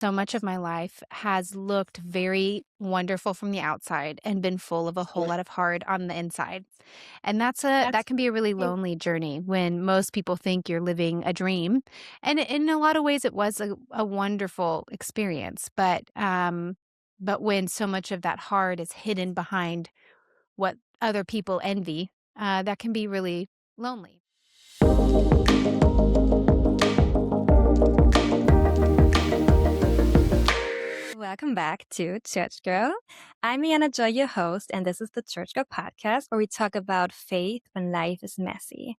So much of my life has looked very wonderful from the outside and been full of a whole lot of hard on the inside. And that can be a really lonely journey when most people think you're living a dream. And in a lot of ways it was a wonderful experience, but when so much of that hard is hidden behind what other people envy, that can be really lonely. Welcome back to Church Girl. I'm Mirjana Joy, your host, and this is the Church Girl podcast where we talk about faith when life is messy.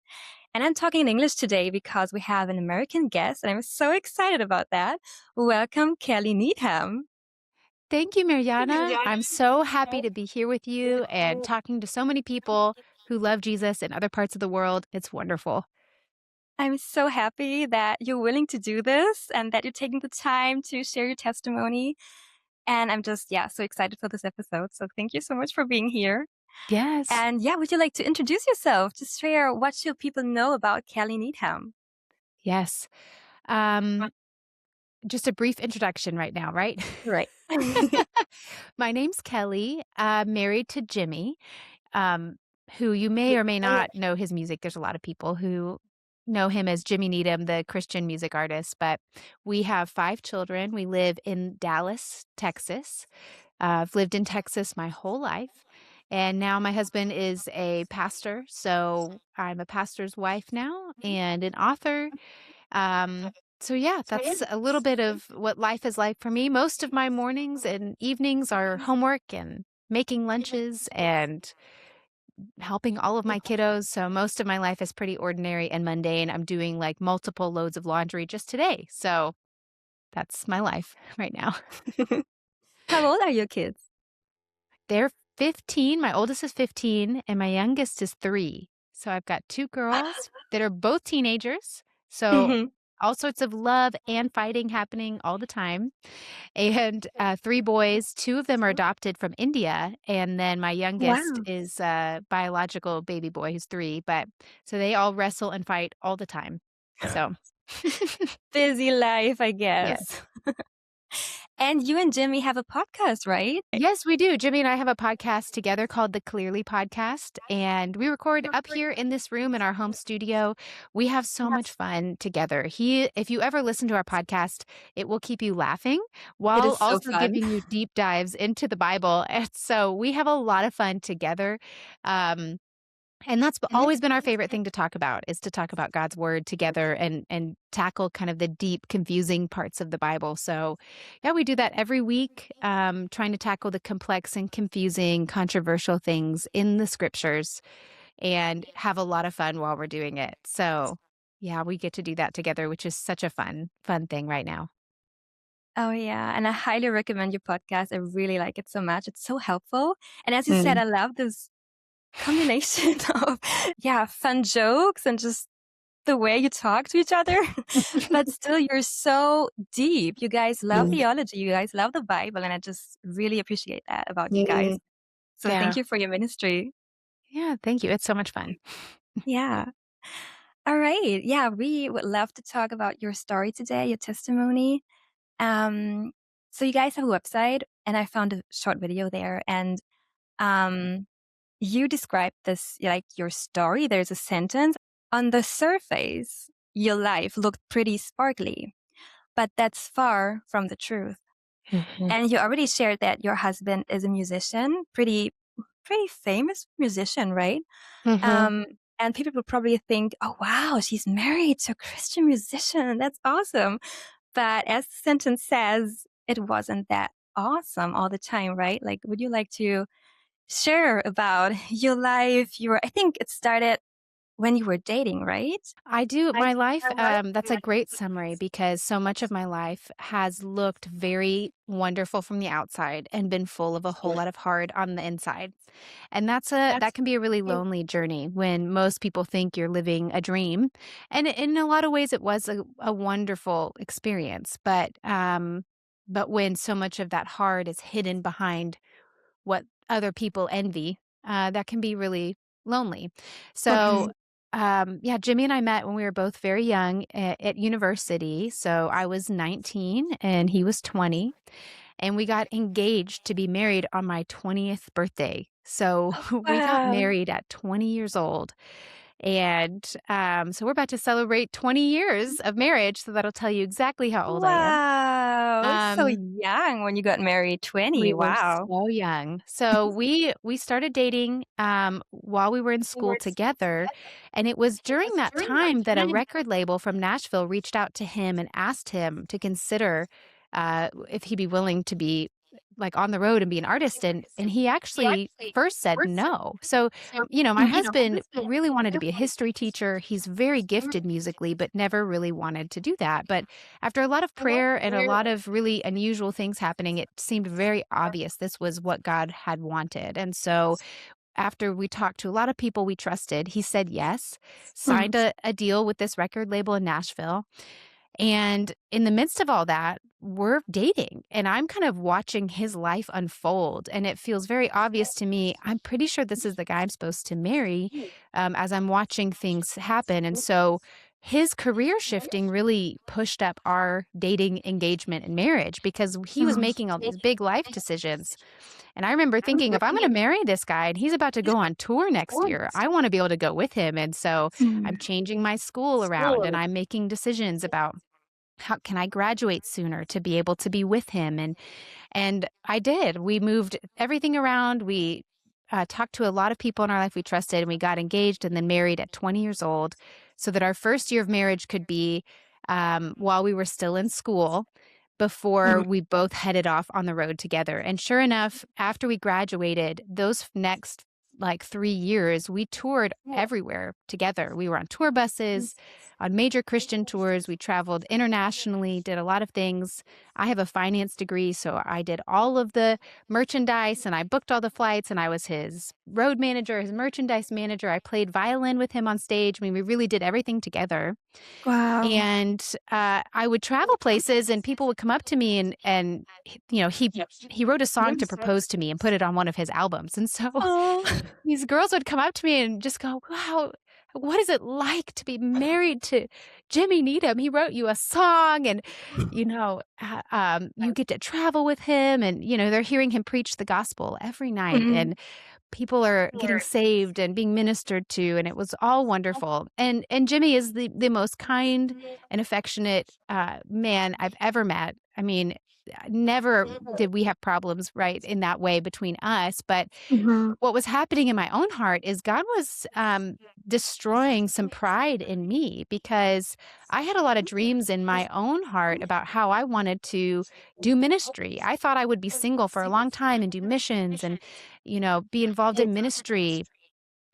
And I'm talking in English today because we have an American guest, and I'm so excited about that. Welcome, Kelly Needham. Thank you, Mirjana. I'm so happy to be here with you and talking to so many people who love Jesus in other parts of the world. It's wonderful. I'm so happy that you're willing to do this and that you're taking the time to share your testimony. And I'm just, so excited for this episode. So thank you so much for being here. Yes. And would you like to introduce yourself? Just share what should people know about Kelly Needham? Yes. Um, just a brief introduction right now, right? Right. My name's Kelly, married to Jimmy, um, who you may or may not know his music. There's a lot of people who know him as Jimmy Needham, the Christian music artist, but we have 5 children. We live in Dallas, Texas. I've lived in Texas my whole life. And now my husband is a pastor. So I'm a pastor's wife now and an author. So yeah, that's a little bit of what life is like for me. Most of my mornings and evenings are homework and making lunches and helping all of my kiddos. So most of my life is pretty ordinary and mundane. I'm doing like multiple loads of laundry just today. So that's my life right now. How old are your kids? They're 15. My oldest is 15 and my youngest is 3. So I've got 2 girls that are both teenagers. So Mhm. all sorts of love and fighting happening all the time. And 3 boys. 2 of them are adopted from India. And then my youngest Wow. is a biological baby boy who's 3. But so they all wrestle and fight all the time. So Busy life, I yes. guess. And you and Jimmy have a podcast, right? Yes, we do. Jimmy and I have a podcast together called the Clearly Podcast, and we record up here in this room in our home studio. We have so much fun together. If you ever listen to our podcast, it will keep you laughing It while is so also fun. giving you deep dives into the Bible. And so we have a lot of fun together. Um, and that's always been our favorite thing to talk about is to talk about God's word together and tackle kind of the deep, confusing parts of the Bible. So, yeah, we do that every week, trying to tackle the complex and confusing, controversial things in the scriptures and have a lot of fun while we're doing it. So, yeah, we get to do that together, which is such a fun thing right now. Oh, yeah. And I highly recommend your podcast. I really like it so much. It's so helpful. And as you said, Mm. I love this combination of, fun jokes and just the way you talk to each other. But still, you're so deep. You guys love Mm. theology. You guys love the Bible. And I just really appreciate that about you guys. Mm. So thank Yeah. you for your ministry. Yeah. Thank you. It's so much fun. Yeah. All right. Yeah, we would love to talk about your story today, your testimony. Um, so you guys have a website, and I found a short video there, and um, you described this like your story. There's a sentence on the surface. Your life looked pretty sparkly, but that's far from the truth. Mhm. And you already shared that your husband is a musician, pretty famous musician, right? Mhm. Um, and people would probably think, oh, wow, she's married to a Christian musician. That's awesome. But as the sentence says, it wasn't that awesome all the time, right? Like, would you like to share about your life? I think it started when you were dating, right? I do. My life, that's a great summary because so much of my life has looked very wonderful from the outside and been full of a whole lot of hard on the inside. And that can be a really lonely journey when most people think you're living a dream. And in a lot of ways it was a wonderful experience, but when so much of that hard is hidden behind what other people envy, that can be really lonely. So Okay. Yeah, Jimmy and I met when we were both very young at university. So I was 19 and he was 20, and we got engaged to be married on my 20th birthday. So we got Wow. married at 20 years old. And so we're about to celebrate 20 years of marriage. So that'll tell you exactly how old I am. Wow, so Um, young when you got married, 20, we were wow. so young. So we started dating while we were in school together, and it was during that time that a record label from Nashville reached out to him and asked him to consider if he'd be willing to be like on the road and be an artist, and he actually first said no. So, my husband really wanted to be a history teacher. He's very gifted musically, but never really wanted to do that. But after a lot of prayer and a lot of really unusual things happening, it seemed very obvious this was what God had wanted. And so, after we talked to a lot of people we trusted, he said yes, Mm, signed a deal with this record label in Nashville. And in the midst of all that, we're dating, and I'm kind of watching his life unfold. And it feels very obvious to me. I'm pretty sure this is the guy I'm supposed to marry as I'm watching things happen. And so his career shifting really pushed up our dating engagement and marriage because he was mm, making all these big life decisions. And I remember thinking, if I'm going to marry this guy and he's about to go on tour next year, I want to be able to go with him. And so mm, I'm changing my school around and I'm making decisions about how can I graduate sooner to be able to be with him? And I did. We moved everything around. We talked to a lot of people in our life we trusted, and we got engaged and then married at 20 years old, so that our first year of marriage could be while we were still in school, before mm, we both headed off on the road together. And sure enough, after we graduated, those next like 3 years, we toured everywhere together. We were on tour buses, on major Christian tours. We traveled internationally, did a lot of things. I have a finance degree, so I did all of the merchandise and I booked all the flights, and I was his road manager, his merchandise manager. I played violin with him on stage. I mean, we really did everything together. wow. And I would travel places, and people would come up to me, and he wrote a song to propose to me and put it on one of his albums. And so Oh. these girls would come up to me and just go, "Wow, what is it like to be married to Jimmy Needham? He wrote you a song, and you get to travel with him, and they're hearing him preach the gospel every night, Mhm, and people are getting saved and being ministered to, and it was all wonderful. And Jimmy is the most kind and affectionate man I've ever met. I mean, never did we have problems right in that way between us, but mhm, what was happening in my own heart is God was destroying some pride in me, because I had a lot of dreams in my own heart about how I wanted to do ministry. I thought I would be single for a long time and do missions and, be involved in ministry.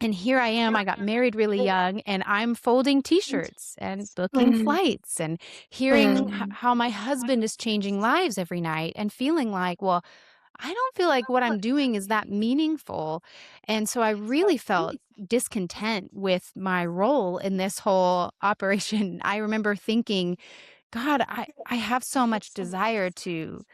And here I am, I got married really young, and I'm folding t-shirts and booking mm, flights and hearing mm, how my husband is changing lives every night and feeling like, well, I don't feel like what I'm doing is that meaningful. And so I really felt discontent with my role in this whole operation. I remember thinking, God, I have so much desire to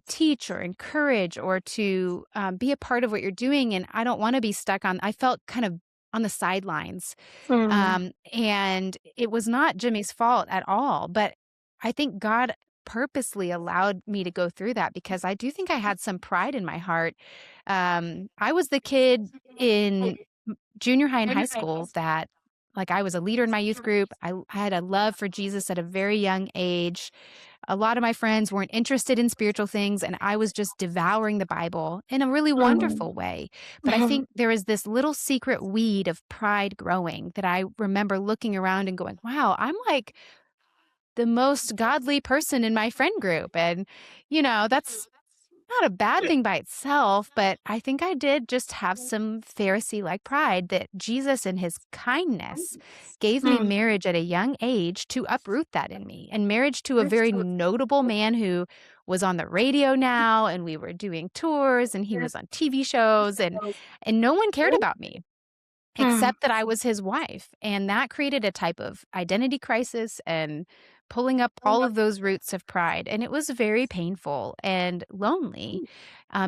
teach or encourage or to be a part of what you're doing. And I don't want to be stuck on, I felt kind of on the sidelines. mm, And it was not Jimmy's fault at all, but I think God purposely allowed me to go through that because I do think I had some pride in my heart. I was the kid in junior high and high school that, like, I was a leader in my youth group. I had a love for Jesus at a very young age. A lot of my friends weren't interested in spiritual things, and I was just devouring the Bible in a really mm, wonderful way. But I mhm, think there is this little secret weed of pride growing that I remember looking around and going, wow, I'm like the most godly person in my friend group. And, that's not a bad thing by itself, but I think I did just have some Pharisee like pride that Jesus, in his kindness, gave me mm, marriage at a young age to uproot that in me, and marriage to a very notable man who was on the radio now, and we were doing tours, and he was on TV shows, and no one cared about me mm, except that I was his wife. And that created a type of identity crisis and pulling up all of those roots of pride. And it was very painful and lonely,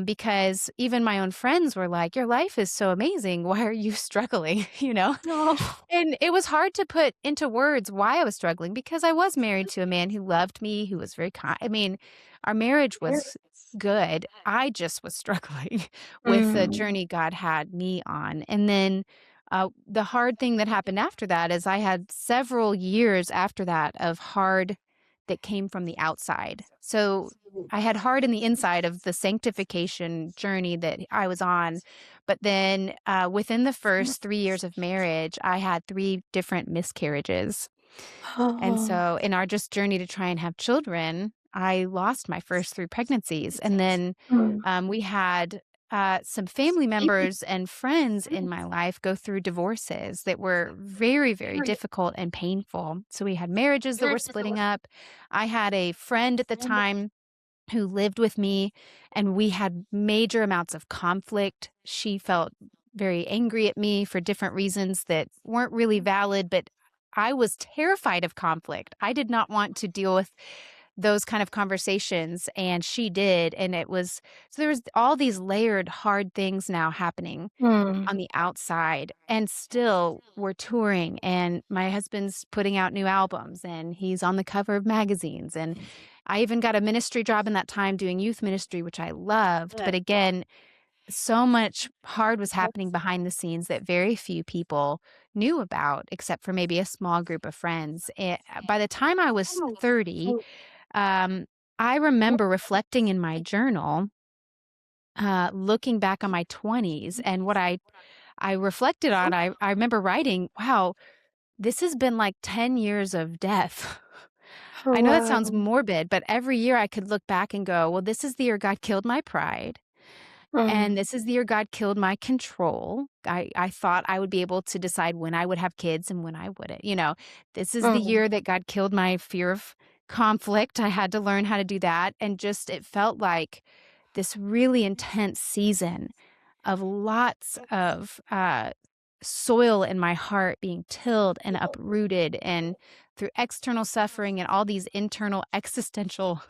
because even my own friends were like, "Your life is so amazing. Why are you struggling?" You know? Oh. And it was hard to put into words why I was struggling because I was married to a man who loved me, who was very kind. I mean, our marriage was good. I just was struggling with the Mm. journey God had me on. And then the hard thing that happened after that is I had several years after that of hard that came from the outside. So I had hard in the inside of the sanctification journey that I was on, but then, within the first 3 years of marriage, I had 3 different miscarriages, and Oh. so in our just journey to try and have children, I lost my first 3 pregnancies, and then, Mm. we had, some family members and friends in my life go through divorces that were very, very difficult and painful. So we had marriages that were splitting up. I had a friend at the time who lived with me, and we had major amounts of conflict. She felt very angry at me for different reasons that weren't really valid, but I was terrified of conflict. I did not want to deal with those kind of conversations, and she did, and it was so there was all these layered hard things now happening Mm. on the outside, and still we're touring, and my husband's putting out new albums, and he's on the cover of magazines, and I even got a ministry job in that time doing youth ministry, which I loved, but again, so much hard was happening behind the scenes that very few people knew about, except for maybe a small group of friends. By the time I was 30, um, I remember reflecting in my journal, looking back on my 20s and what I reflected on, I remember writing, "Wow, this has been like 10 years of death." Oh, I know that sounds wow. morbid, but every year I could look back and go, "Well, this is the year God killed my pride, Mm. and this is the year God killed my control." I thought I would be able to decide when I would have kids and when I wouldn't, you know? This is the Mm. year that God killed my fear of conflict. I had to learn how to do that, and just it felt like this really intense season of lots of, soil in my heart being tilled and uprooted and through external suffering and all these internal existential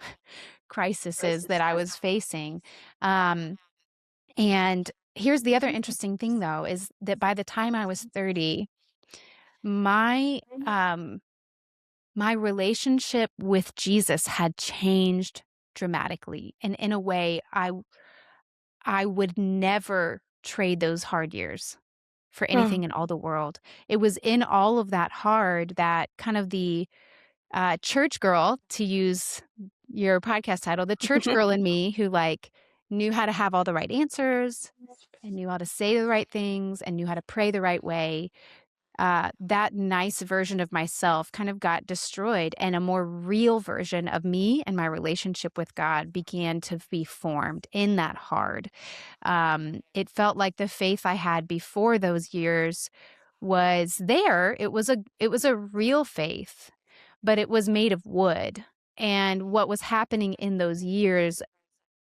crises that I was facing. Um, and here's the other interesting thing though, is that by the time I was 30, my, um, my relationship with Jesus had changed dramatically. And in a way, I would never trade those hard years for Mm. anything in all the world. It was in all of that hard that kind of the, church girl, to use your podcast title, the church girl in me who, like, knew how to have all the right answers and knew how to say the right things and knew how to pray the right way, that nice version of myself kind of got destroyed, and a more real version of me and my relationship with God began to be formed in that hard. It felt like the faith I had before those years was there. It was a real faith, but it was made of wood. And what was happening in those years,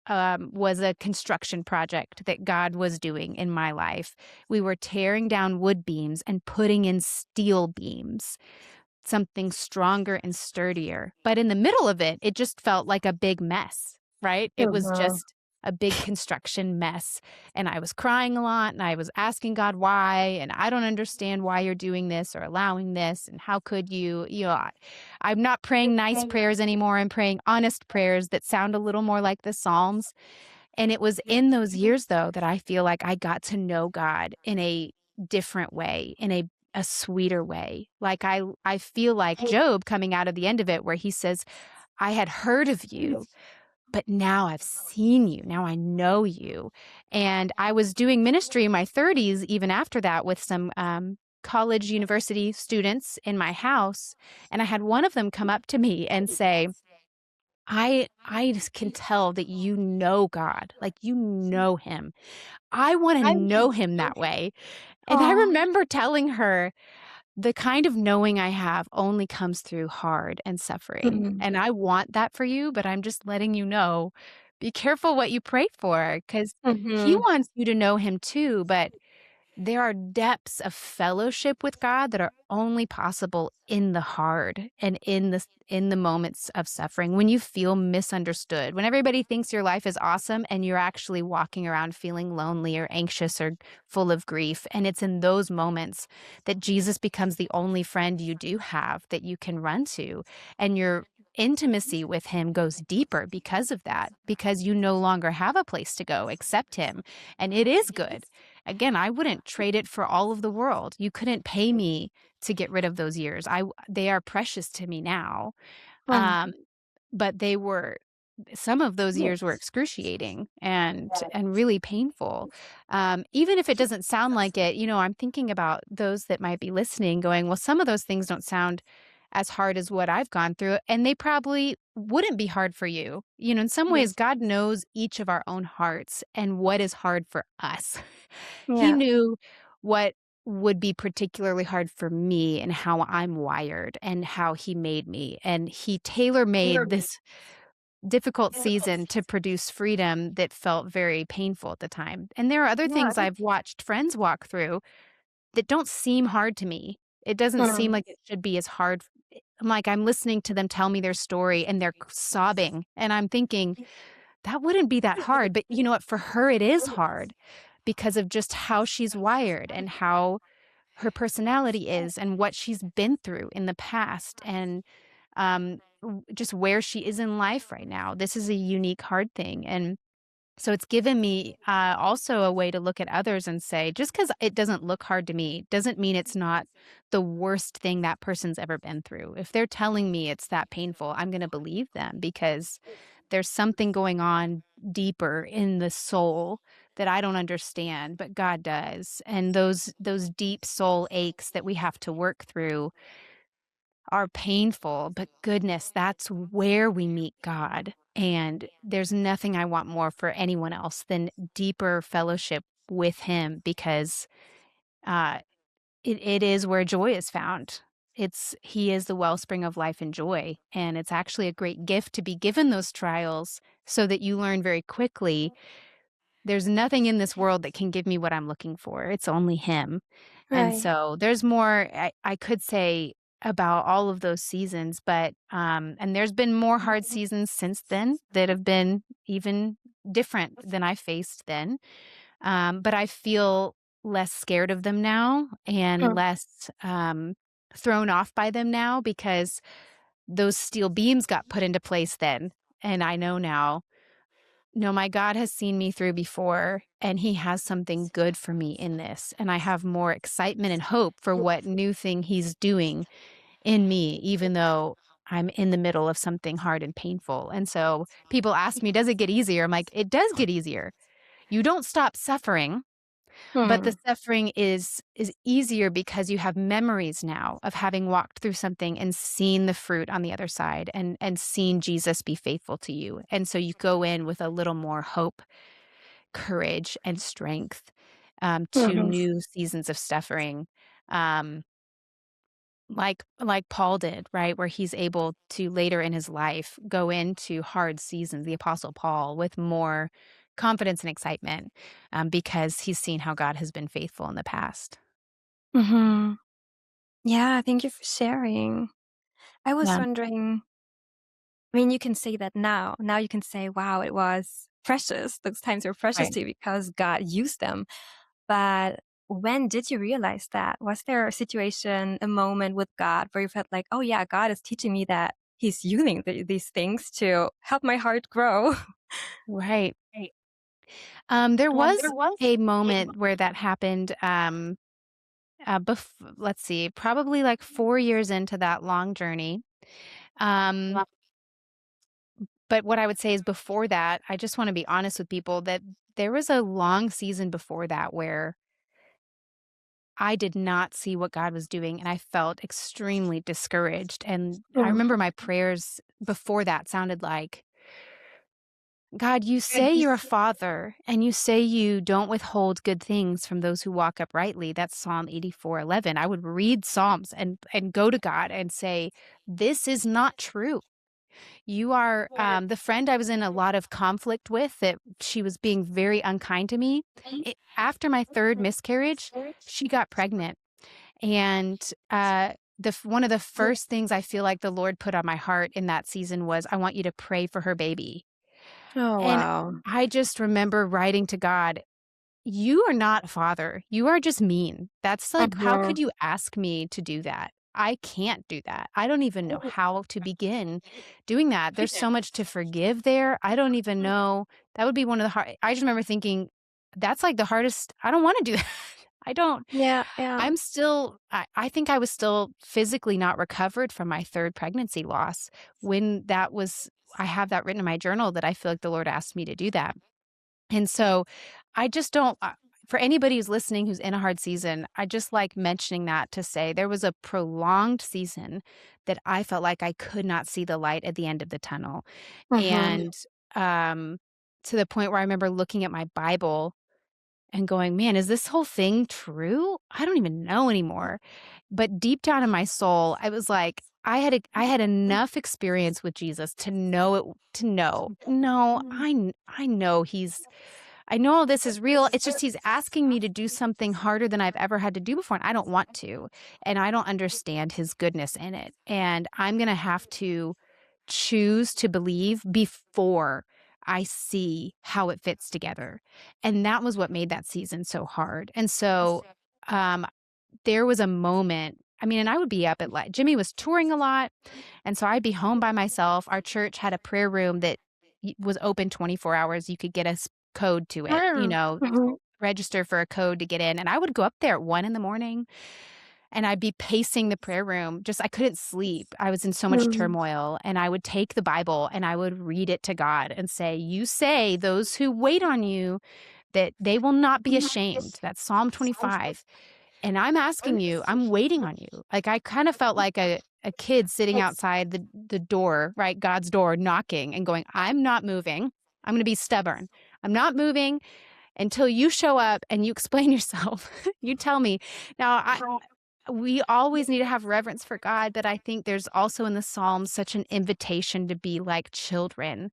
was a construction project that God was doing in my life. We were tearing down wood beams and putting in steel beams, something stronger and sturdier. But in the middle of it, it just felt like a big mess, right? It Oh, was wow. just a big construction mess. And I was crying a lot and I was asking God why. And I don't understand why you're doing this or allowing this. And how could you? I'm not praying nice prayers anymore. I'm praying honest prayers that sound a little more like the Psalms. And it was in those years, though, that I feel like I got to know God in a different way, in a sweeter way. Like I feel like Job coming out of the end of it where he says, "I had heard of you, but now I've seen you. Now I know you." And I was doing ministry in my 30s even after that with some college university students in my house, and I had one of them come up to me and say, I just can tell that you know God, like you know him. I want to know him that way." And I Oh. remember telling her, the kind of knowing I have only comes through hard and suffering. Mm. And I want that for you, but I'm just letting you know, be careful what you pray for because he Mhm. wants you to know him too. But there are depths of fellowship with God that are only possible in the hard and in the moments of suffering when you feel misunderstood, when everybody thinks your life is awesome and you're actually walking around feeling lonely or anxious or full of grief. And it's in those moments that Jesus becomes the only friend you do have that you can run to. And your intimacy with him goes deeper because of that, because you no longer have a place to go except him. And it is good. Again, I wouldn't trade it for all of the world. You couldn't pay me to get rid of those years. They are precious to me now. Mm. Um, but they were some of those years were excruciating and really painful. Even if it doesn't sound like it, I'm thinking about those that might be listening going, well, some of those things don't sound as hard as what I've gone through, and they probably wouldn't be hard for you. In some ways, God knows each of our own hearts and what is hard for us. He Yeah. knew what would be particularly hard for me and how I'm wired and how he made me. And he tailor made this difficult season to produce freedom that felt very painful at the time. And there are other things I've watched friends walk through that don't seem hard to me. It doesn't seem Mm. like it should be as hard. I'm listening to them tell me their story and they're sobbing. And I'm thinking, that wouldn't be that hard. But you know what? For her, it is hard because of just how she's wired and how her personality is and what she's been through in the past and just where she is in life right now. This is a unique, hard thing. And so it's given me also a way to look at others and say, just because it doesn't look hard to me doesn't mean it's not the worst thing that person's ever been through. If they're telling me it's that painful, I'm going to believe them because there's something going on deeper in the soul that I don't understand, but God does. And those deep soul aches that we have to work through are painful, but goodness, that's where we meet God. And there's nothing I want more for anyone else than deeper fellowship with Him because uh, it is where joy is found. He is the wellspring of life and joy. And it's actually a great gift to be given those trials so that you learn very quickly there's nothing in this world that can give me what I'm looking for. It's only him. And Right. so there's more I could say about all of those seasons, but and there's been more hard seasons since then that have been even different than I faced then. But I feel less scared of them now and Mm. less thrown off by them now because those steel beams got put into place then. And I know now no, my God has seen me through before, and he has something good for me in this. And I have more excitement and hope for what new thing he's doing in me, even though I'm in the middle of something hard and painful. And so people ask me, does it get easier? I'm like, it does get easier. You don't stop suffering, but the Mm. suffering is easier because you have memories now of having walked through something and seen the fruit on the other side and seen Jesus be faithful to you. And so you go in with a little more hope, courage, and strength to Mhm. new seasons of suffering. Um, like Paul did, right? Where he's able to later in his life go into hard seasons, the Apostle Paul, with more confidence and excitement because he's seen how God has been faithful in the past. Mhm. Yeah, thank you for sharing. I was Yeah, wondering, I mean, you can say that now. Now you can say, wow, it was precious. Those times were precious right. to you because God used them. But when did you realize that? Was there a situation, a moment with God where you felt like, oh, yeah, God is teaching me that He's using these things to help my heart grow? Right. There was a moment where that happened. Let's see, probably like 4 years into that long journey. Um, But what I would say is before that, I just wanna be honest with people that there was a long season before that where I did not see what God was doing, and I felt extremely discouraged, and I Mm. remember my prayers before that sounded like, "God, you say you're a father, and you say you don't withhold good things from those who walk uprightly." That's Psalm 84:11. I would read Psalms and go to God and say, "This is not true." You are the friend I was in a lot of conflict with, that she was being very unkind to me. After my third miscarriage, she got pregnant. And one of the first things I feel like the Lord put on my heart in that season was, I want you to pray for her baby. Oh, And wow. I just remember writing to God, you are not a father. You are just mean. That's like, how Mhm. could you ask me to do that? I can't do that. I don't even know how to begin doing that. There's so much to forgive there. I don't even know. That would be one of the hard. I just remember thinking, that's like the hardest. I don't want to do that. I don't. Yeah, yeah. I'm still, I think I was still physically not recovered from my third pregnancy loss when that was, I have that written in my journal that I feel like the Lord asked me to do that. And so I just don't, for anybody who's listening who's in a hard season, I just like mentioning that to say there was a prolonged season that I felt like I could not see the light at the end of the tunnel. Mhm. And um, to the point where I remember looking at my Bible and going, "Man, is this whole thing true? I don't even know anymore." But deep down in my soul, I was like, I had enough experience with Jesus to know it, to know, no, I know I know all this is real. It's just he's asking me to do something harder than I've ever had to do before, and I don't want to, and I don't understand his goodness in it. And I'm gonna have to choose to believe before I see how it fits together. And that was what made that season so hard. And so um there was a moment, I mean, and I would be up at like Jimmy was touring a lot, and so I'd be home by myself. Our church had a prayer room that was open 24 hours. You could get a code to it, Ah. Mhm. register for a code to get in. And I would go up there at 1 in the morning, and I'd be pacing the prayer room. Just, I couldn't sleep. I was in so much Mhm. turmoil. And I would take the Bible and I would read it to God and say, "You say those who wait on you, that they will not be ashamed." That's Psalm 25. And I'm asking you, I'm waiting on you. Like, I kind of felt like a kid sitting outside the door, right? God's door, knocking and going, "I'm not moving. I'm going to be stubborn. I'm not moving until you show up and you explain yourself. You tell me." Now, we always need to have reverence for God, but I think there's also in the Psalms such an invitation to be like children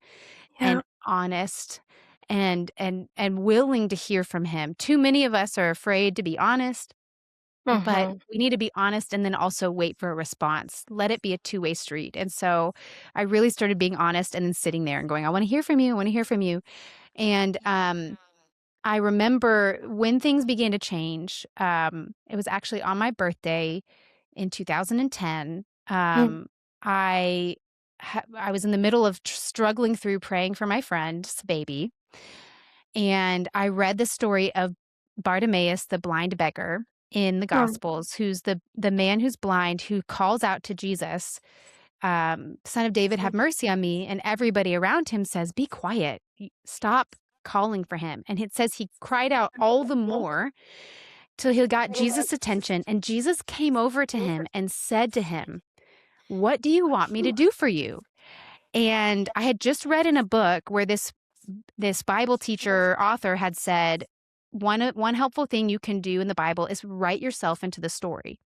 Yeah. and honest and willing to hear from him. Too many of us are afraid to be honest, but Mhm. we need to be honest and then also wait for a response. Let it be a two-way street. And so I really started being honest and then sitting there and going, "I want to hear from you. I want to hear from you." And I remember when things began to change. It was actually on my birthday in 2010. Mm. I I was in the middle of struggling through praying for my friend's baby, and I read the story of Bartimaeus, the blind beggar in the Mm. Gospels, who's the man who's blind who calls out to Jesus, "Son of David, have mercy on me." And everybody around him says, "Be quiet. Stop calling for him." And it says he cried out all the more till he got Jesus' attention. And Jesus came over to him and said to him, "What do you want me to do for you?" And I had just read in a book where this Bible teacher author had said, one helpful thing you can do in the Bible is write yourself into the story.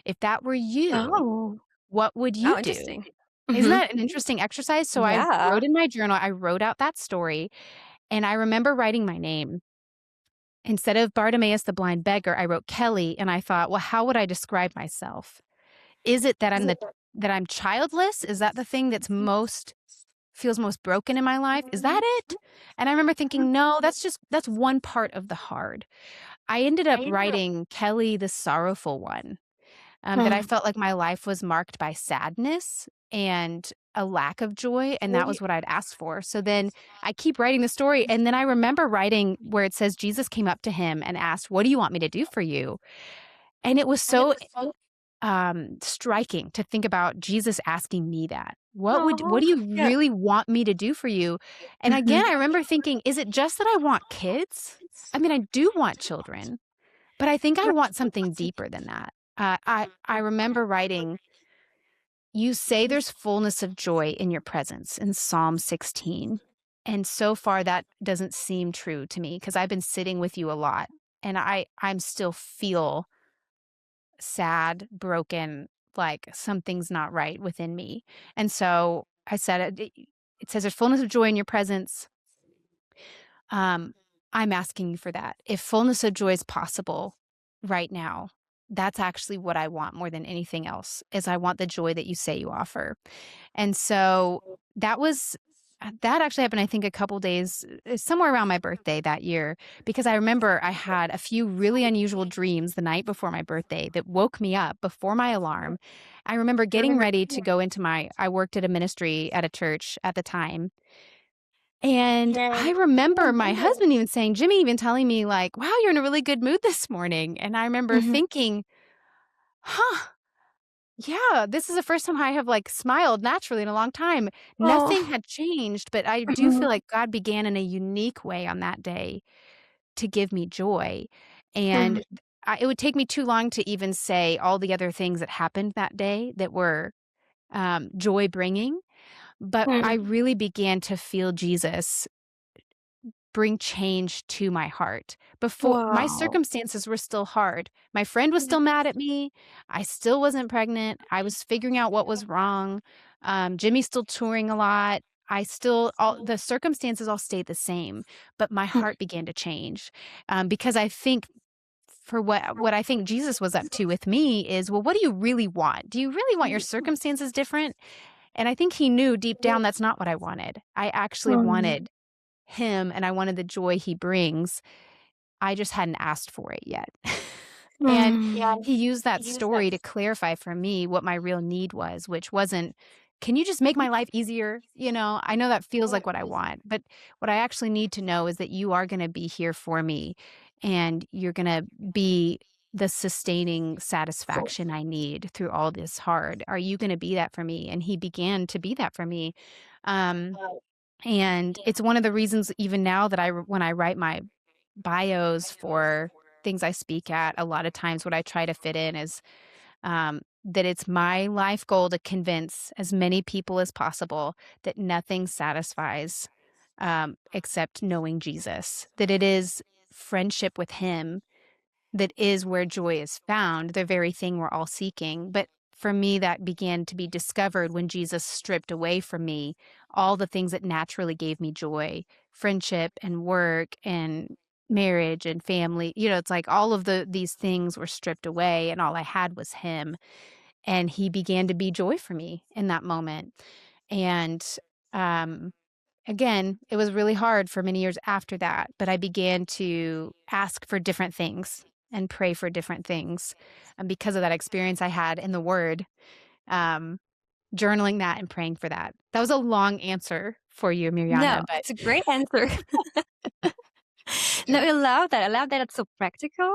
If that were you, Oh. what would you Oh, do? interesting. Isn't Mhm. that an interesting exercise? So I Yeah. wrote in my journal, I wrote out that story, and I remember writing my name. Instead of Bartimaeus the blind beggar, I wrote Kelly, and I thought, well, how would I describe myself? Is it that I'm childless? Is that the thing that's most feels most broken in my life? Is that it? And I remember thinking, no, that's one part of the hard. I ended up writing Kelly the sorrowful one, that I Mm. felt like my life was marked by sadness and a lack of joy, and that was what I'd asked for. So then I keep writing the story, and then I remember writing where it says Jesus came up to him and asked, "What do you want me to do for you?" And it was so striking to think about Jesus asking me that. What Oh, do you yeah. really want me to do for you? And again, Mhm. I remember thinking, is it just that I want kids? I mean, I do want children, but I think I want something deeper than that. I remember writing, "You say there's fullness of joy in your presence" in Psalm 16. And so far that doesn't seem true to me because I've been sitting with you a lot, and I'm still feel sad, broken, like something's not right within me. And so I said, it says there's fullness of joy in your presence. Um, I'm asking you for that. If fullness of joy is possible right now, that's actually what I want more than anything else, is I want the joy that you say you offer. And so that was that actually happened, I think, a couple days, somewhere around my birthday that year, because I remember I had a few really unusual dreams the night before my birthday that woke me up before my alarm. I remember getting ready to go into I worked at a ministry at a church at the time. And I remember my husband even saying, Jimmy even telling me, like, wow, you're in a really good mood this morning. And I remember Mhm. thinking, huh, yeah, this is the first time I have, like, smiled naturally in a long time. Nothing Oh. had changed, but I do Mhm. feel like God began in a unique way on that day to give me joy, and Mhm. it would take me too long to even say all the other things that happened that day that were, joy-bringing, but I Mhm. really began to feel Jesus bring change to my heart. Before my Wow. circumstances were still hard. My friend was still mad at me. I still wasn't pregnant. I was figuring out what was wrong. Jimmy's still touring a lot. I still all the circumstances all stayed the same, but my Mhm. heart began to change because I think for what I think Jesus was up to with me is, well, what do you really want? Do you really want your circumstances different? And I think he knew deep down that's not what I wanted. I actually Mhm. wanted him and I wanted the joy he brings. I just hadn't asked for it yet. And Mm. he used that story to clarify for me what my real need was, which wasn't, "Can you just make my life easier?" I know that feels like what I want, but what I actually need to know is that you are gonna be here for me, and you're gonna be the sustaining satisfaction I need through all this hard. Are you gonna be that for me? And he began to be that for me. Um and it's one of the reasons even now that when I write my bios for things I speak at, a lot of times what I try to fit in is that it's my life goal to convince as many people as possible that nothing satisfies except knowing Jesus, that it is friendship with Him that is where joy is found, the very thing we're all seeking. But for me, that began to be discovered when Jesus stripped away from me all the things that naturally gave me joy, friendship and work and marriage and family. It's like all of these things were stripped away and all I had was him. And he began to be joy for me in that moment. And um again, it was really hard for many years after that, but I began to ask for different things and pray for different things. And because of that experience I had in the Word, um, journaling that and praying for that. That was a long answer for you, No, Mirjana, but it's a great answer. No, I love that. I love that it's so practical.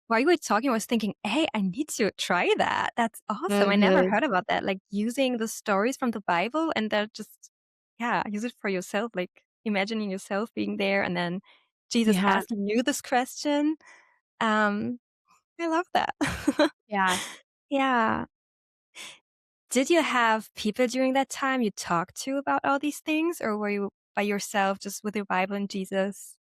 While you were talking, I was thinking, "Hey, I need to try that. That's awesome. I never Mhm. heard about that, like, using the stories from the Bible and then just yeah, use it for yourself, like, imagining yourself being there and then Jesus Yeah, asking you this question." Um, I love that. yeah. Yeah. Did you have people during that time you talked to about all these things, or were you by yourself just with your Bible and Jesus?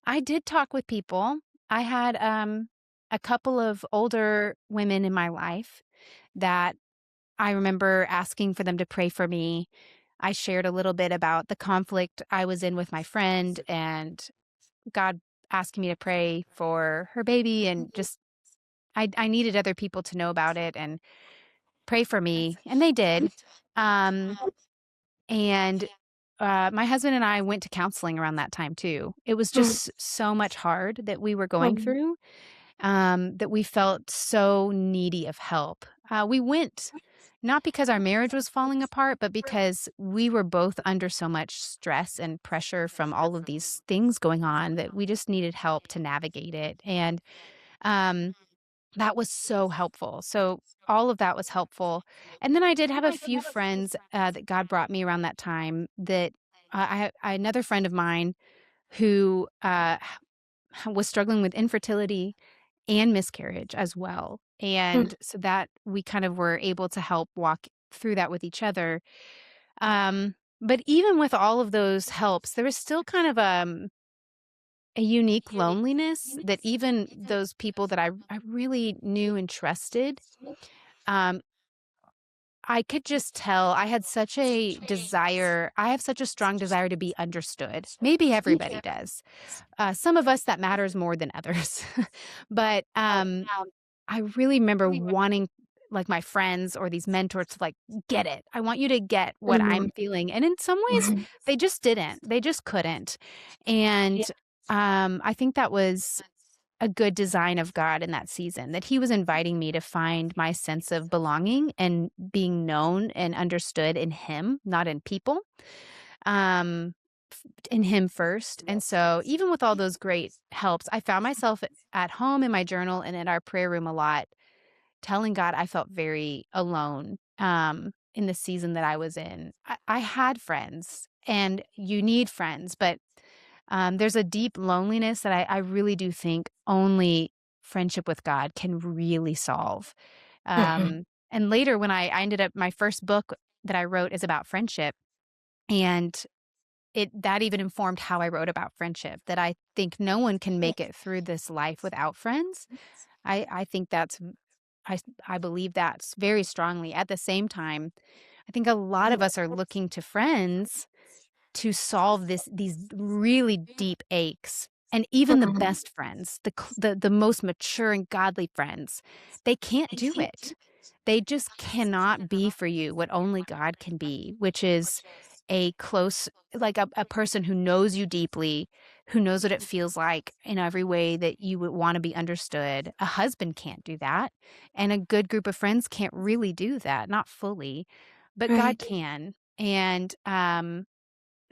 I did talk with people. I had a couple of older women in my life that I remember asking for them to pray for me. I shared a little bit about the conflict I was in with my friend and God asking me to pray for her baby and just I needed other people to know about it and pray for me, and they did. Um, and my husband and I went to counseling around that time too. It was Mm, just so much hard that we were going mm, through, that we felt so needy of help. We went not because our marriage was falling apart, but because we were both under so much stress and pressure from all of these things going on that we just needed help to navigate it. And um, that was so helpful. So all of that was helpful. And then I did have a few friends that God brought me around that time that another friend of mine who was struggling with infertility and miscarriage as well. mm. And so that we kind of were able to help walk through that with each other. But even with all of those helps, there was still kind of a unique loneliness that even those people that I really knew and trusted, um, I could just tell I had such a desire I have such a strong desire to be understood. Maybe everybody does. Some of us that matters more than others. But, I really remember wanting, like, my friends or these mentors to, like, get it. I want you to get what Mhm, I'm feeling, and in some ways, mhm. they just didn't. They just couldn't. And, I think that was a good design of God in that season, that he was inviting me to find my sense of belonging and being known and understood in him, not in people, um, in him first. And so even with all those great helps, I found myself at home in my journal and in our prayer room a lot, telling God I felt very alone, in the season that I was in. I had friends, and you need friends, but there's a deep loneliness that I really do think only friendship with God can really solve. Mhm, And later, when I ended up, my first book that I wrote is about friendship, and that even informed how I wrote about friendship. That I think no one can make it through this life without friends. I think I believe that very strongly. At the same time, I think a lot of us are looking to friends to solve these really deep aches. And even the mhm. best friends, the most mature and godly friends, they can't do it. They just cannot be for you what only God can be, which is a close, like a person who knows you deeply, who knows what it feels like in every way that you would want to be understood. A husband can't do that. And a good group of friends can't really do that, not fully, but God Right. can. And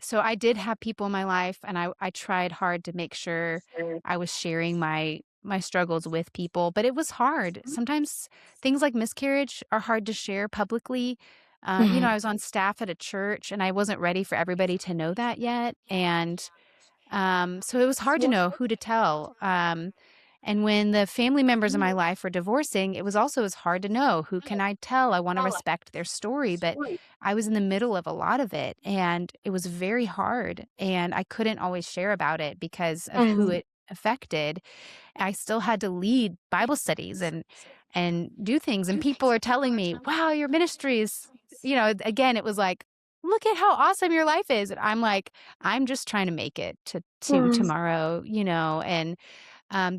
so I did have people in my life, and I tried hard to make sure I was sharing my struggles with people, but it was hard. Sometimes things like miscarriage are hard to share publicly. Mhm. I was on staff at a church, and I wasn't ready for everybody to know that yet, and so it was hard to know who to tell. And when the family members in my life were divorcing, it was also as hard to know who can I tell. I want to respect their story, but I was in the middle of a lot of it, and it was very hard. And I couldn't always share about it because of who Mhm. it affected. I still had to lead Bible studies and do things. And people are telling me, "Wow, your ministry is," again, it was like, "Look at how awesome your life is." And I'm like, "I'm just trying to make it to Mhm. tomorrow," and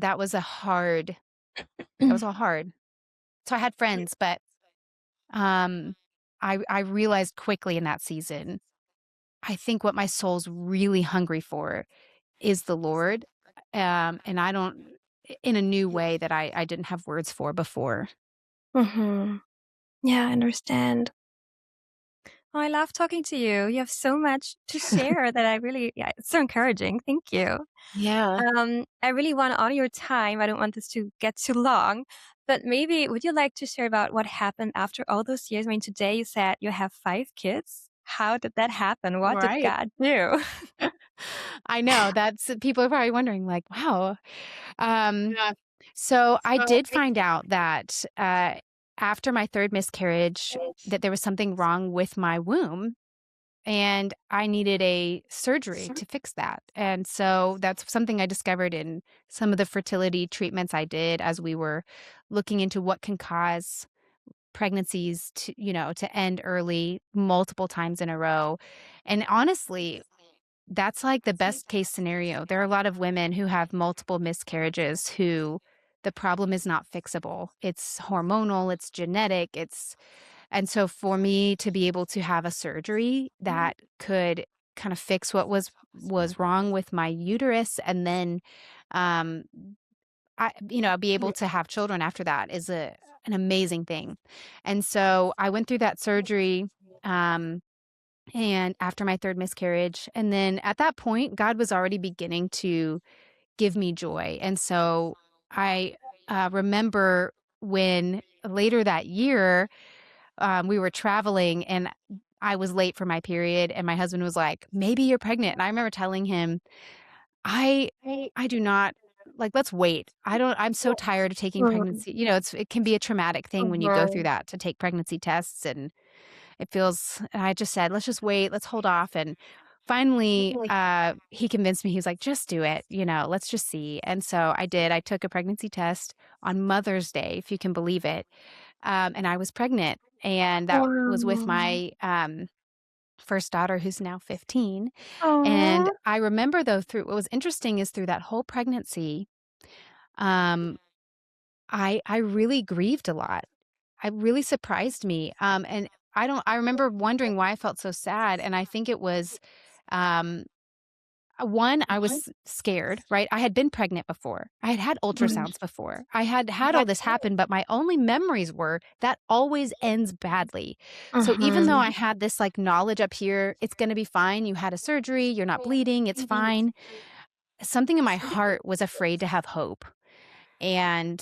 that was all hard. So I had friends, but um I realized quickly in that season, I think what my soul's really hungry for is the Lord. And I don't in a new way that I didn't have words for before. Mhm. Yeah, I understand. Oh, I love talking to you. You have so much to share that I really yeah, it's so encouraging. Thank you. Yeah. I really want to honor your time. I don't want this to get too long, but maybe would you like to share about what happened after all those years? I mean, today you said you have 5 kids. How did that happen? What did Right. God do? I know, that's people are probably wondering like, "Wow." Um, so I did find out that, after my 3rd miscarriage, that there was something wrong with my womb, and I needed a surgery to fix that. And so that's something I discovered in some of the fertility treatments I did as we were looking into what can cause pregnancies to end early multiple times in a row. And honestly, that's like the best case scenario. There are a lot of women who have multiple miscarriages who the problem is not fixable. It's hormonal, it's genetic, and so for me to be able to have a surgery that could kind of fix what was wrong with my uterus, and then um be able to have children after that is an amazing thing. And so I went through that surgery, um and after my 3rd miscarriage, and then at that point God was already beginning to give me joy. And so I remember when later that year, we were traveling, and I was late for my period, and my husband was like, "Maybe you're pregnant." And I remember telling him, "I I do not like, let's wait. I'm so tired of taking Mhm. pregnancy." It can be a traumatic thing when you go through Mhm. that to take pregnancy tests, and I just said, "Let's just wait. Let's hold off." And finally, he convinced me, he was like, "Just do it, let's just see." And so I did. I took a pregnancy test on Mother's Day, if you can believe it, and I was pregnant, and that was with Wow. my, first daughter who's now 15, and Aw. I remember though through what was interesting is through that whole pregnancy, um, I really grieved a lot. It really surprised me, and I remember wondering why I felt so sad, and I think it was, um, one, I was scared, right? I had been pregnant before. I had had Mhm. ultrasounds before. I had had all this happen, but my only memories were that always ends badly. So even though I Mhm. had this, like, knowledge up here, "It's gonna be fine. You had a surgery. You're not bleeding. It's fine." Something in my heart was afraid to have hope. And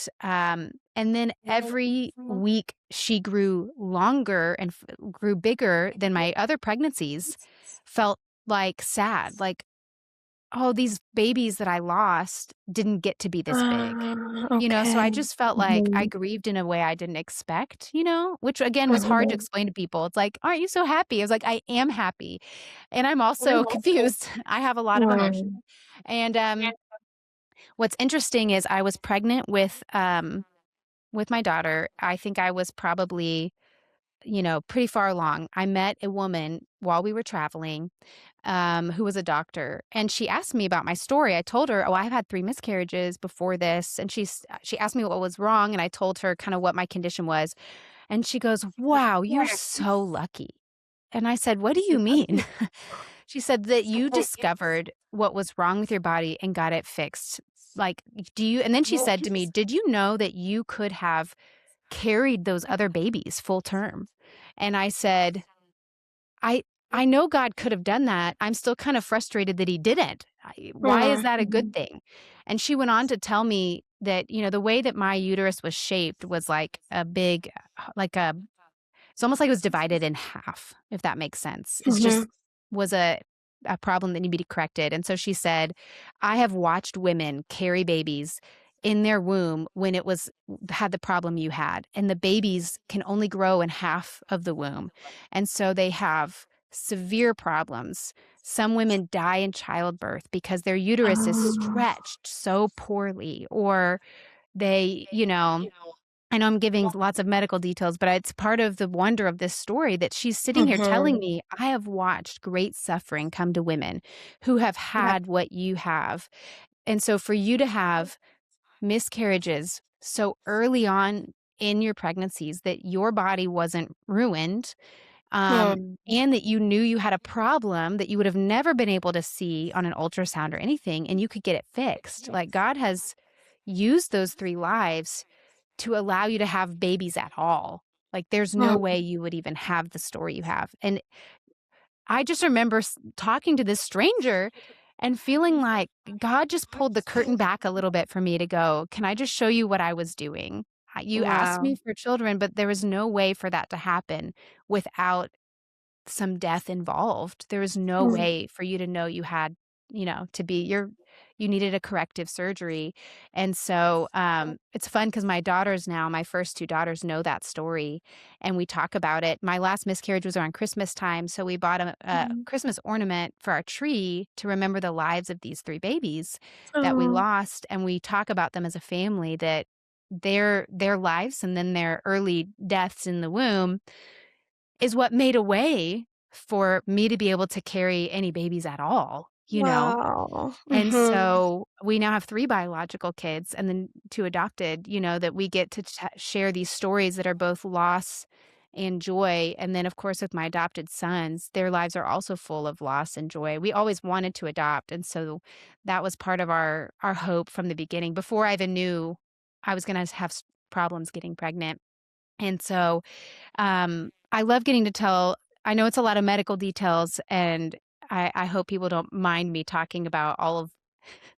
then every week she grew longer and grew bigger than my other pregnancies, felt like sad, like, "Oh, these babies that I lost didn't get to be this big." So Okay. I just felt like I Mhm. grieved in a way I didn't expect, which again was hard to Mhm. explain to people. It's like, "Aren't you so happy?" I was like, "I am happy." And I'm also confused. I have a lot of emotions. Mm. And what's interesting is I was pregnant with my daughter. I think I was probably, pretty far along. I met a woman while we were traveling, who was a doctor, and she asked me about my story. I told her, "Oh, I've had 3 miscarriages before this," and she asked me what was wrong, and I told her kinda what my condition was, and she goes, "Wow, you're so lucky." And I said, "What do you mean?" She said that you discovered what was wrong with your body and got it fixed. Like, do you and then she said to me, "Did you know that you could have carried those other babies full term?" And I said, "I I know God could have done that. I'm still kind of frustrated that he didn't. Why is that a good Mhm. thing?" And she went on to tell me that, the way that my uterus was shaped was like a big, like a it's almost like it was divided in half, if that makes sense. It's just Mhm. was a problem that needed to be corrected, and so she said, "I have watched women carry babies in their womb when it was had the problem you had, and the babies can only grow in half of the womb, and so they have severe problems. Some women die in childbirth because their uterus is Oh. stretched so poorly, or they, I know I'm giving lots of medical details, but it's part of the wonder of this story that she's sitting here telling Mhm. me, "I have watched great suffering come to women who have Yep. had what you have." And so for you to have miscarriages so early on in your pregnancies that your body wasn't ruined, Hmm. and that you knew you had a problem that you would have never been able to see on an ultrasound or anything, and you could get it fixed. Like, God has used those 3 lives to allow you to have babies at all. Like, there's no Hmm. way you would even have the story you have. And I just remember talking to this stranger and feeling like God just pulled the curtain back a little bit for me to go, "Can I just show you what I was doing? You asked Wow. me for children, but there was no way for that to happen without some death involved. There was no Mm. way for you to know you had, to be you needed a corrective surgery. And so, it's fun because my first 2 daughters know that story, and we talk about it. My last miscarriage was around Christmas time, so we bought a Mhm. Christmas ornament for our tree to remember the lives of these 3 babies that we Oh. lost, and we talk about them as a family, that their lives and then their early deaths in the womb is what made a way for me to be able to carry any babies at all. Wow. And Mhm. so we now have 3 biological kids and then 2 adopted, that we get to share these stories that are both loss and joy. And then, of course, with my adopted sons, their lives are also full of loss and joy. We always wanted to adopt, and so that was part of our hope from the beginning before I even knew I was gonna have problems getting pregnant. And so I love getting to tell. I know it's a lot of medical details, and I hope people don't mind me talking about all of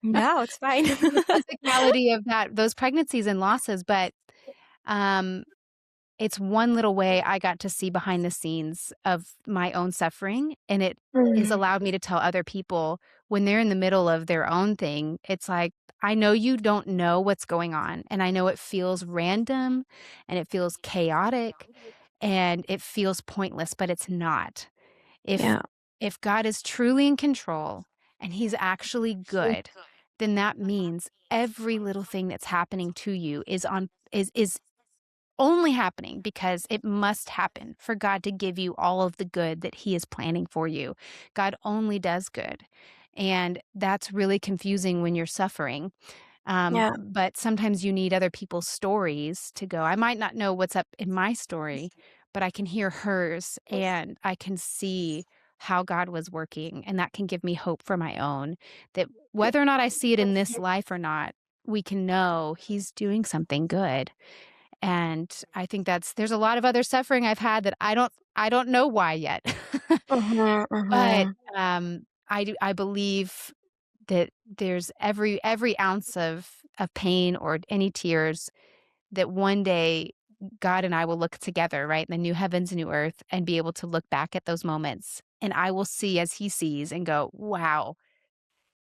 No, it's fine. the physicality of those pregnancies and losses, but, um, it's one little way I got to see behind the scenes of my own suffering, and it has Mm. allowed me to tell other people when they're in the middle of their own thing, it's like, "I know you don't know what's going on, and I know it feels random, and it feels chaotic, and it feels pointless, but it's not. If Yeah. if God is truly in control and he's actually good, then that means every little thing that's happening to you is only happening because it must happen for God to give you all of the good that he is planning for you. God only does good. And that's really confusing when you're suffering. Yeah. But sometimes you need other people's stories to go, I might not know what's up in my story, but I can hear hers and I can see how God was working. And that can give me hope for my own, that whether or not I see it in this life or not, we can know he's doing something good. And I think there's a lot of other suffering I've had that I don't know why yet. Mhm, But, mhm. I believe that there's every ounce of pain or any tears that one day God and I will look together, right, in the new heavens and new earth and be able to look back at those moments, and I will see as he sees and go, "Wow,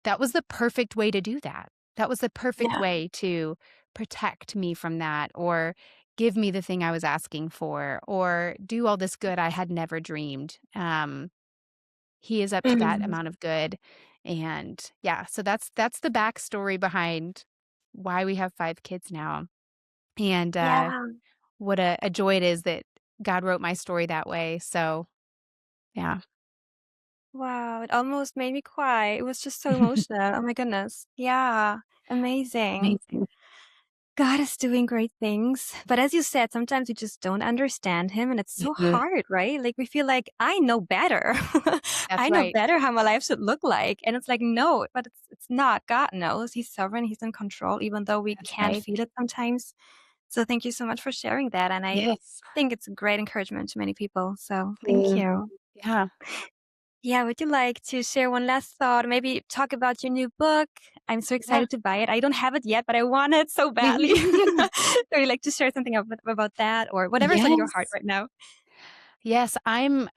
that was the perfect way to do that. That was the perfect Yeah. way to protect me from that or give me the thing I was asking for or do all this good I had never dreamed." He is up to that Mhm. amount of good, and yeah, so that's the backstory behind why we have 5 kids now, and, Yeah. what a joy it is that God wrote my story that way, so yeah. Wow, it almost made me cry. It was just so emotional. Oh my goodness. Yeah. Amazing. Amazing. God is doing great things. But as you said, sometimes we just don't understand him and it's so Mhm. hard, right? Like we feel like I know better. That's I know right. better how my life should look like. And it's like, no, but it's not. God knows. He's sovereign, he's in control, even though we That's can't right. feel it sometimes. So thank you so much for sharing that. And I Yes. think it's a great encouragement to many people. So thank Mm. you. Yeah. Yeah, would you like to share one last thought? Maybe talk about your new book? I'm so Yeah. excited to buy it. I don't have it yet, but I want it so badly. So would you like to share something about that or whatever's on your heart Yes. right now? Yes, I'm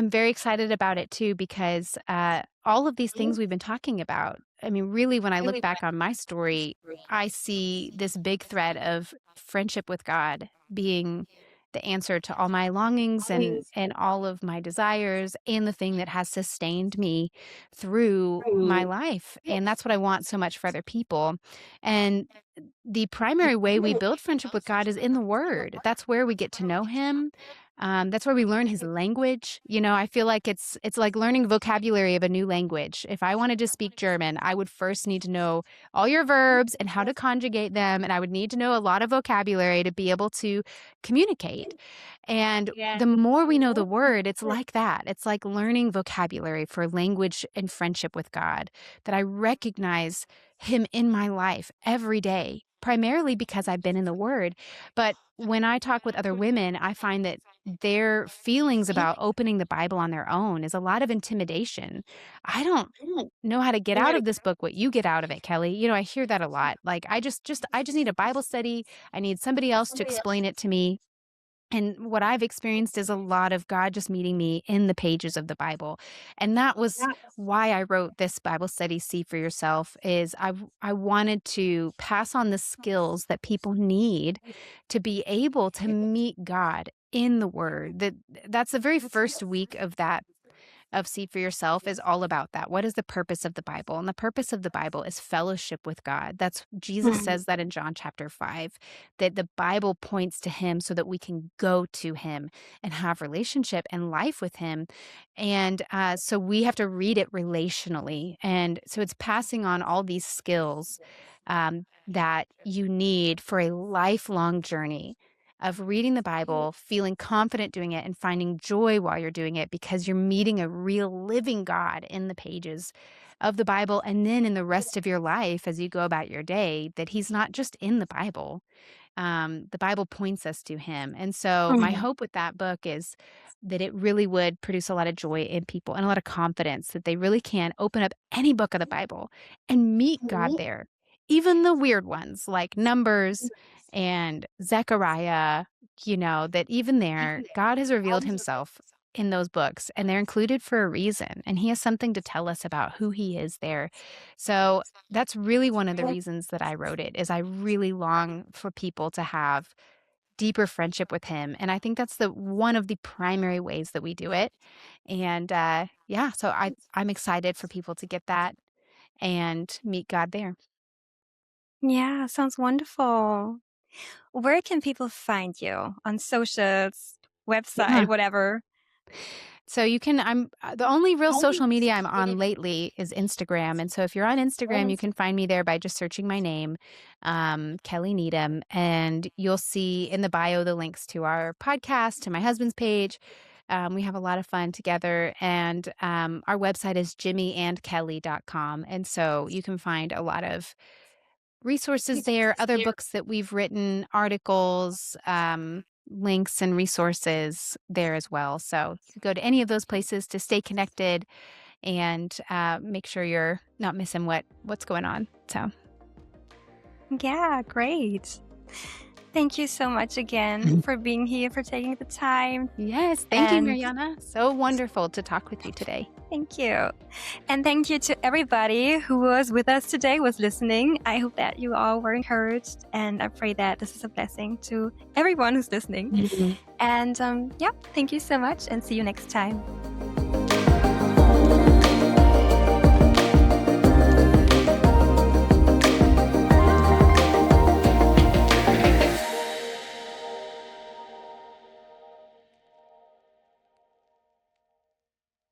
very excited about it too because, all of these things we've been talking about, I mean, really, when I look back on my story, I see this big thread of friendship with God being the answer to all my longings and all of my desires and the thing that has sustained me through my life, and that's what I want so much for other people, and the primary way we build friendship with God is in the Word. That's where we get to know Him. That's where we learn His language. You know, I feel like it's like learning vocabulary of a new language. If I wanted to speak German, I would first need to know all your verbs and how to conjugate them, and I would need to know a lot of vocabulary to be able to communicate. And the more we know the Word, it's like that. It's like learning vocabulary for language and friendship with God. That I recognize him in my life every day, primarily because I've been in the Word. But when I talk with other women, I find that their feelings about opening the Bible on their own is a lot of intimidation. I don't know how to get out of this book what you get out of it, Kelly. You know, I hear that a lot. Like I just need a Bible study. I need somebody else to explain it to me. And what I've experienced is a lot of God just meeting me in the pages of the Bible. And that was why I wrote this Bible study, See for Yourself, is I wanted to pass on the skills that people need to be able to meet God in the Word. That's the very first week of that of See for Yourself is all about that. What is the purpose of the Bible? And the purpose of the Bible is fellowship with God. That's Jesus Mhm. says that in John chapter 5, that the Bible points to him so that we can go to him and have relationship and life with him. And so we have to read it relationally. And so it's passing on all these skills that you need for a lifelong journey of reading the Bible, feeling confident doing it, and finding joy while you're doing it because you're meeting a real living God in the pages of the Bible. And then in the rest of your life, as you go about your day, that He's not just in the Bible points us to him. And so my Mhm. hope with that book is that it really would produce a lot of joy in people and a lot of confidence that they really can open up any book of the Bible and meet God there. Even the weird ones like Numbers and Zechariah, you know, that even there, God has revealed himself in those books and they're included for a reason. And he has something to tell us about who he is there. So that's really one of the reasons that I wrote it is I really long for people to have deeper friendship with him, and I think that's the one of the primary ways that we do it, and, yeah, so I'm excited for people to get that and meet God there. Yeah, sounds wonderful. Where can people find you? On socials, website, Yeah. whatever? So you can I'm the only real social media I'm on lately is Instagram, and so if you're on Instagram, you can find me there by just searching my name, Kelly Needham, and you'll see in the bio the links to our podcast, to my husband's page. We have a lot of fun together, and our website is jimmyandkelly.com, and so you can find a lot of resources there, other books that we've written, articles, links and resources there as well. So you can go to any of those places to stay connected and make sure you're not missing what's going on. So Yeah, great. Thank you so much again Mhm. for being here, for taking the time. Yes, thank you, And Mirjana. So wonderful to talk with you today. thank you. And thank you to everybody who was with us today, was listening. I hope that you all were encouraged, and I pray that this is a blessing to everyone who's listening. Mhm. And yeah, thank you so much, and see you next time.